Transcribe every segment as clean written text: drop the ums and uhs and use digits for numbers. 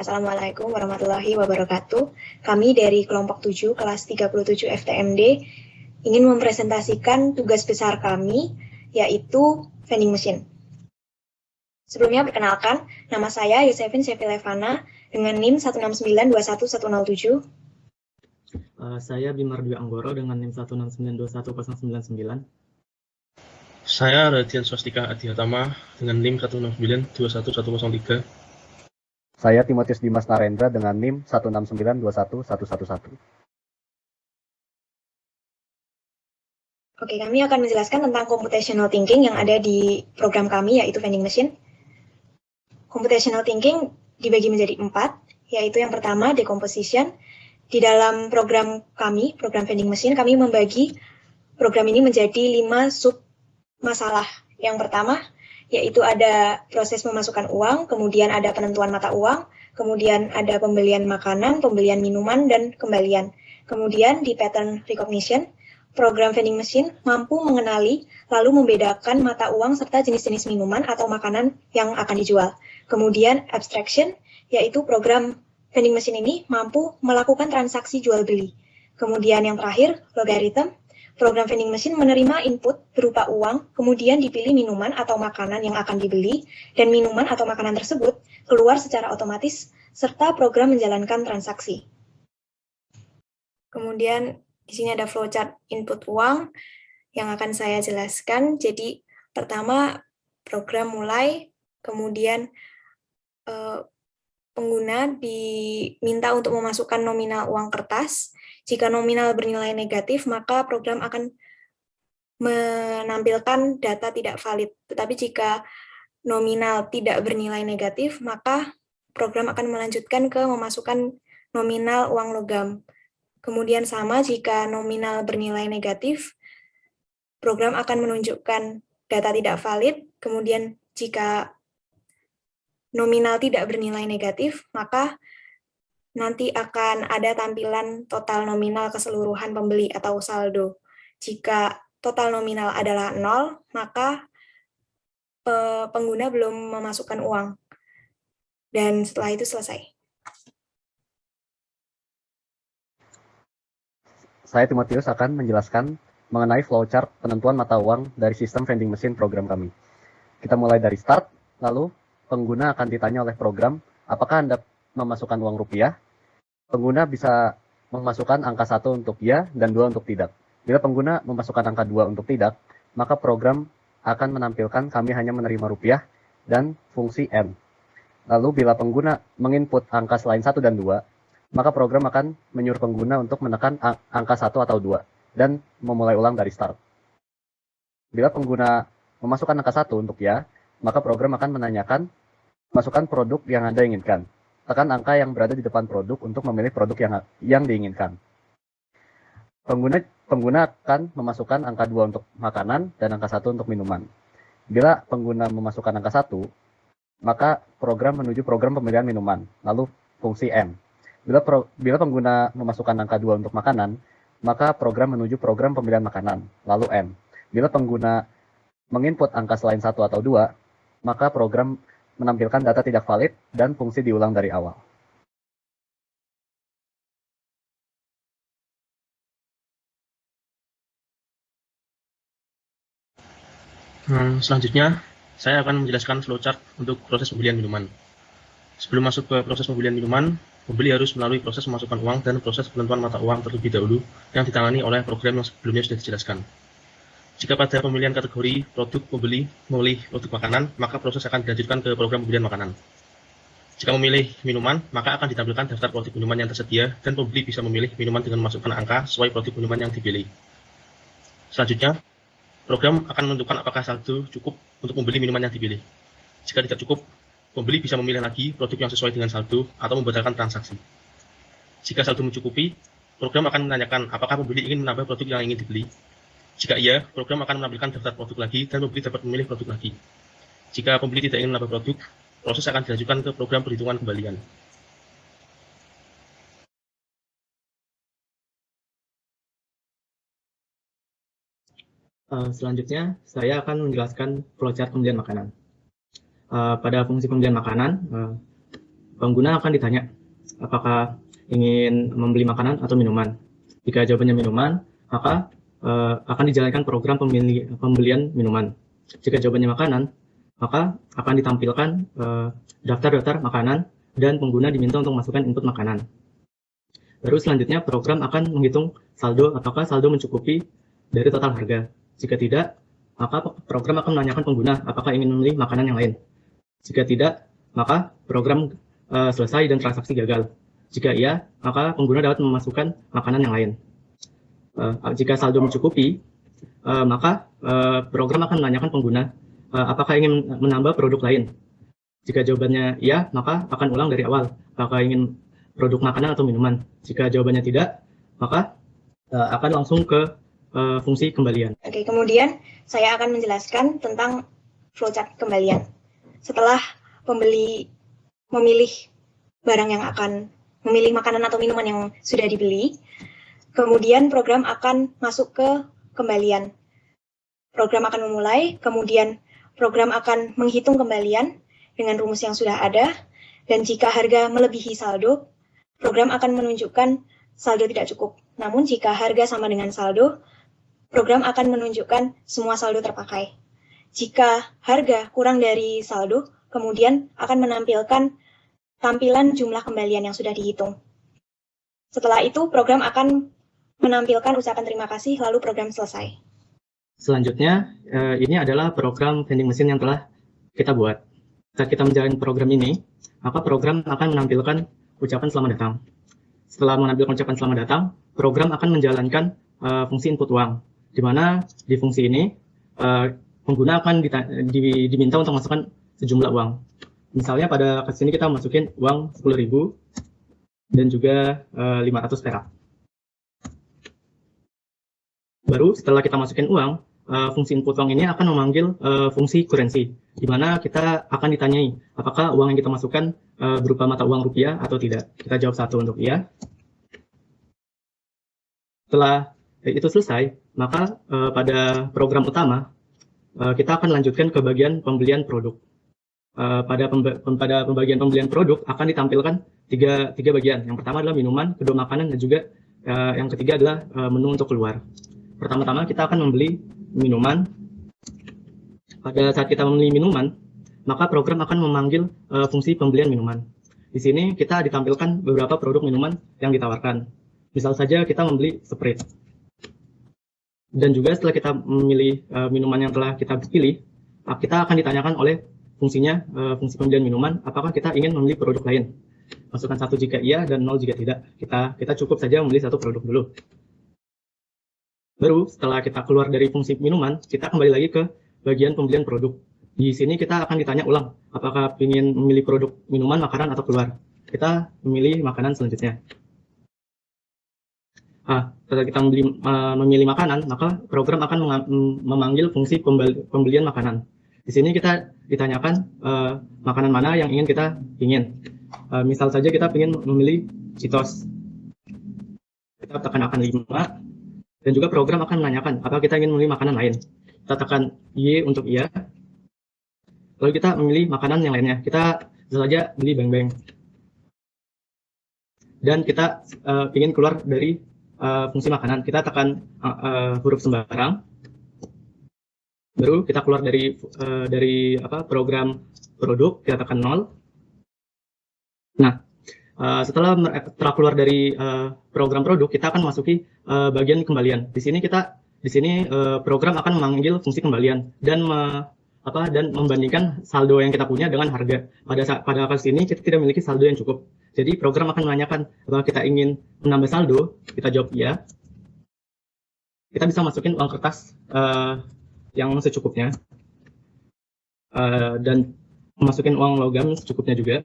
Assalamualaikum warahmatullahi wabarakatuh. Kami dari kelompok 7 kelas 37 FTMD ingin mempresentasikan tugas besar kami, yaitu vending machine. Sebelumnya perkenalkan, nama saya Yosefin Sevilevana dengan NIM 169211007. Saya Bimar Dwi Anggoro dengan NIM 169210099. Saya Radian Swastika Adihatama dengan NIM 169211003. Saya Timotius Dimas Narendra dengan NIM 169211111. Oke, kami akan menjelaskan tentang computational thinking yang ada di program kami, yaitu vending machine. Computational thinking dibagi menjadi 4, yaitu yang pertama, decomposition. Di dalam program kami, program vending machine, kami membagi program ini menjadi 5 sub masalah. Yang pertama, yaitu ada proses memasukkan uang, kemudian ada penentuan mata uang, kemudian ada pembelian makanan, pembelian minuman, dan kembalian. Kemudian di pattern recognition, program vending machine mampu mengenali lalu membedakan mata uang serta jenis-jenis minuman atau makanan yang akan dijual. Kemudian abstraction, yaitu program vending machine ini mampu melakukan transaksi jual beli. Kemudian yang terakhir, logarithm, program vending machine menerima input berupa uang, kemudian dipilih minuman atau makanan yang akan dibeli, dan minuman atau makanan tersebut keluar secara otomatis, serta program menjalankan transaksi. Kemudian di sini ada flowchart input uang yang akan saya jelaskan. Jadi pertama program mulai, kemudian pengguna diminta untuk memasukkan nominal uang kertas. Jika nominal bernilai negatif, maka program akan menampilkan data tidak valid. Tetapi jika nominal tidak bernilai negatif, maka program akan melanjutkan ke memasukkan nominal uang logam. Kemudian sama, jika nominal bernilai negatif, program akan menunjukkan data tidak valid. Kemudian jika nominal tidak bernilai negatif, maka nanti akan ada tampilan total nominal keseluruhan pembeli atau saldo. Jika total nominal adalah 0, maka pengguna belum memasukkan uang. Dan setelah itu selesai. Saya Timotius akan menjelaskan mengenai flowchart penentuan mata uang dari sistem vending machine program kami. Kita mulai dari start, lalu pengguna akan ditanya oleh program, apakah Anda memasukkan uang rupiah? Pengguna bisa memasukkan angka 1 untuk ya dan 2 untuk tidak. Bila pengguna memasukkan angka 2 untuk tidak, maka program akan menampilkan kami hanya menerima rupiah dan fungsi N. Lalu bila pengguna menginput angka selain 1 dan 2, maka program akan menyuruh pengguna untuk menekan angka 1 atau 2 dan memulai ulang dari start. Bila pengguna memasukkan angka 1 untuk ya, maka program akan menanyakan, masukkan produk yang Anda inginkan. Tekan angka yang berada di depan produk untuk memilih produk yang diinginkan. Pengguna akan memasukkan angka 2 untuk makanan dan angka 1 untuk minuman. Bila pengguna memasukkan angka 1, maka program menuju program pemilihan minuman, lalu fungsi M. Bila pengguna memasukkan angka 2 untuk makanan, maka program menuju program pemilihan makanan, lalu M. Bila pengguna menginput angka selain 1 atau 2, maka program menampilkan data tidak valid dan fungsi diulang dari awal. Selanjutnya, saya akan menjelaskan flowchart untuk proses pembelian minuman. Sebelum masuk ke proses pembelian minuman, pembeli harus melalui proses memasukkan uang dan proses penentuan mata uang terlebih dahulu yang ditangani oleh program yang sebelumnya sudah dijelaskan. Jika pada pemilihan kategori produk pembeli memilih produk makanan, maka proses akan dilanjutkan ke program pembelian makanan. Jika memilih minuman, maka akan ditampilkan daftar produk minuman yang tersedia dan pembeli bisa memilih minuman dengan memasukkan angka sesuai produk minuman yang dipilih. Selanjutnya, program akan menentukan apakah saldo cukup untuk membeli minuman yang dipilih. Jika tidak cukup, pembeli bisa memilih lagi produk yang sesuai dengan saldo atau membatalkan transaksi. Jika saldo mencukupi, program akan menanyakan apakah pembeli ingin menambah produk yang ingin dibeli. Jika iya, program akan menampilkan daftar produk lagi dan pembeli dapat memilih produk lagi. Jika pembeli tidak ingin menambah produk, proses akan dilanjutkan ke program perhitungan kembalian. Selanjutnya, saya akan menjelaskan flowchart pembelian makanan. Pada fungsi pembelian makanan, pengguna akan ditanya apakah ingin membeli makanan atau minuman. Jika jawabannya minuman, maka akan dijalankan program pembelian minuman. Jika jawabannya makanan, maka akan ditampilkan daftar-daftar makanan dan pengguna diminta untuk masukkan input makanan. Baru selanjutnya program akan menghitung saldo, apakah saldo mencukupi dari total harga. Jika tidak, maka program akan menanyakan pengguna apakah ingin membeli makanan yang lain. Jika tidak, maka program selesai dan transaksi gagal. Jika iya, maka pengguna dapat memasukkan makanan yang lain. Jika saldo mencukupi, maka program akan menanyakan pengguna apakah ingin menambah produk lain. Jika jawabannya iya, maka akan ulang dari awal. Apakah ingin produk makanan atau minuman. Jika jawabannya tidak, maka akan langsung ke fungsi kembalian. Oke, kemudian saya akan menjelaskan tentang flowchart kembalian. Setelah pembeli memilih barang yang akan memilih makanan atau minuman yang sudah dibeli, kemudian program akan masuk ke kembalian. Program akan memulai, kemudian program akan menghitung kembalian dengan rumus yang sudah ada, dan jika harga melebihi saldo, program akan menunjukkan saldo tidak cukup. Namun jika harga sama dengan saldo, program akan menunjukkan semua saldo terpakai. Jika harga kurang dari saldo, kemudian akan menampilkan tampilan jumlah kembalian yang sudah dihitung. Setelah itu, program akan menampilkan ucapan terima kasih, lalu program selesai. Selanjutnya, ini adalah program vending machine yang telah kita buat. Saat kita menjalani program ini, maka program akan menampilkan ucapan selamat datang. Setelah menampilkan ucapan selamat datang, program akan menjalankan fungsi input uang, di mana di fungsi ini pengguna akan diminta untuk masukkan sejumlah uang. Misalnya pada kasus ini kita masukin uang 10.000 dan juga 500 perak. Baru setelah kita masukin uang, fungsi input uang ini akan memanggil fungsi currency, di mana kita akan ditanyai apakah uang yang kita masukkan berupa mata uang rupiah atau tidak. Kita jawab satu untuk iya. Setelah itu selesai, maka pada program utama kita akan lanjutkan ke bagian pembelian produk. Pada pembagian pembelian produk akan ditampilkan tiga bagian. Yang pertama adalah minuman, kedua makanan, dan juga yang ketiga adalah menu untuk keluar. Pertama-tama kita akan membeli minuman. Pada saat kita membeli minuman, maka program akan memanggil fungsi pembelian minuman. Di sini kita ditampilkan beberapa produk minuman yang ditawarkan. Misal saja kita membeli Sprite. Dan juga setelah kita memilih minuman yang telah kita pilih, kita akan ditanyakan oleh fungsinya, fungsi pembelian minuman, apakah kita ingin membeli produk lain. Masukkan 1 jika iya dan 0 jika tidak. Kita cukup saja membeli satu produk dulu. Baru setelah kita keluar dari fungsi minuman, kita kembali lagi ke bagian pembelian produk. Di sini kita akan ditanya ulang, apakah ingin memilih produk minuman, makanan, atau keluar. Kita memilih makanan selanjutnya. Setelah kita memilih makanan, maka program akan memanggil fungsi pembelian makanan. Di sini kita ditanyakan makanan mana yang ingin kita ingin. Misal saja kita ingin memilih Cheetos. Kita tekan akan 5. Dan juga program akan menanyakan apakah kita ingin memilih makanan lain. Kita tekan Y untuk iya. Lalu kita memilih makanan yang lainnya. Kita bisa saja beli beng-beng. Dan kita ingin keluar dari fungsi makanan. Kita tekan huruf sembarang. Baru kita keluar dari program produk. Kita tekan 0. Nah, setelah keluar dari program produk, kita akan masuki bagian kembalian. Di sini program akan memanggil fungsi kembalian dan membandingkan saldo yang kita punya dengan harga. Pada kasus ini kita tidak memiliki saldo yang cukup. Jadi program akan menanyakan apakah kita ingin menambah saldo. Kita jawab iya. Kita bisa masukin uang kertas yang secukupnya dan masukin uang logam secukupnya juga.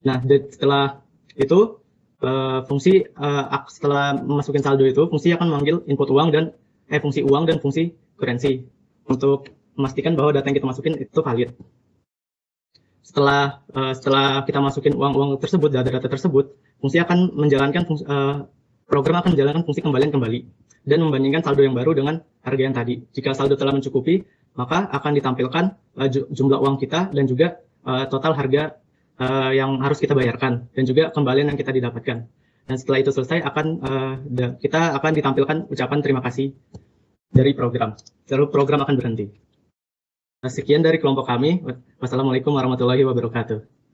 Nah, setelah itu setelah masukin saldo itu, fungsi akan memanggil input uang dan fungsi uang dan fungsi currency untuk memastikan bahwa data yang kita masukin itu valid. Setelah kita masukin uang tersebut, data tersebut, fungsi akan menjalankan program akan menjalankan fungsi kembalian kembali dan membandingkan saldo yang baru dengan harga yang tadi. Jika saldo telah mencukupi, maka akan ditampilkan jumlah uang kita dan juga total harga yang harus kita bayarkan dan juga kembalian yang kita didapatkan. Dan setelah itu selesai kita akan ditampilkan ucapan terima kasih dari program. Lalu program akan berhenti. Sekian dari kelompok kami. Wassalamualaikum warahmatullahi wabarakatuh.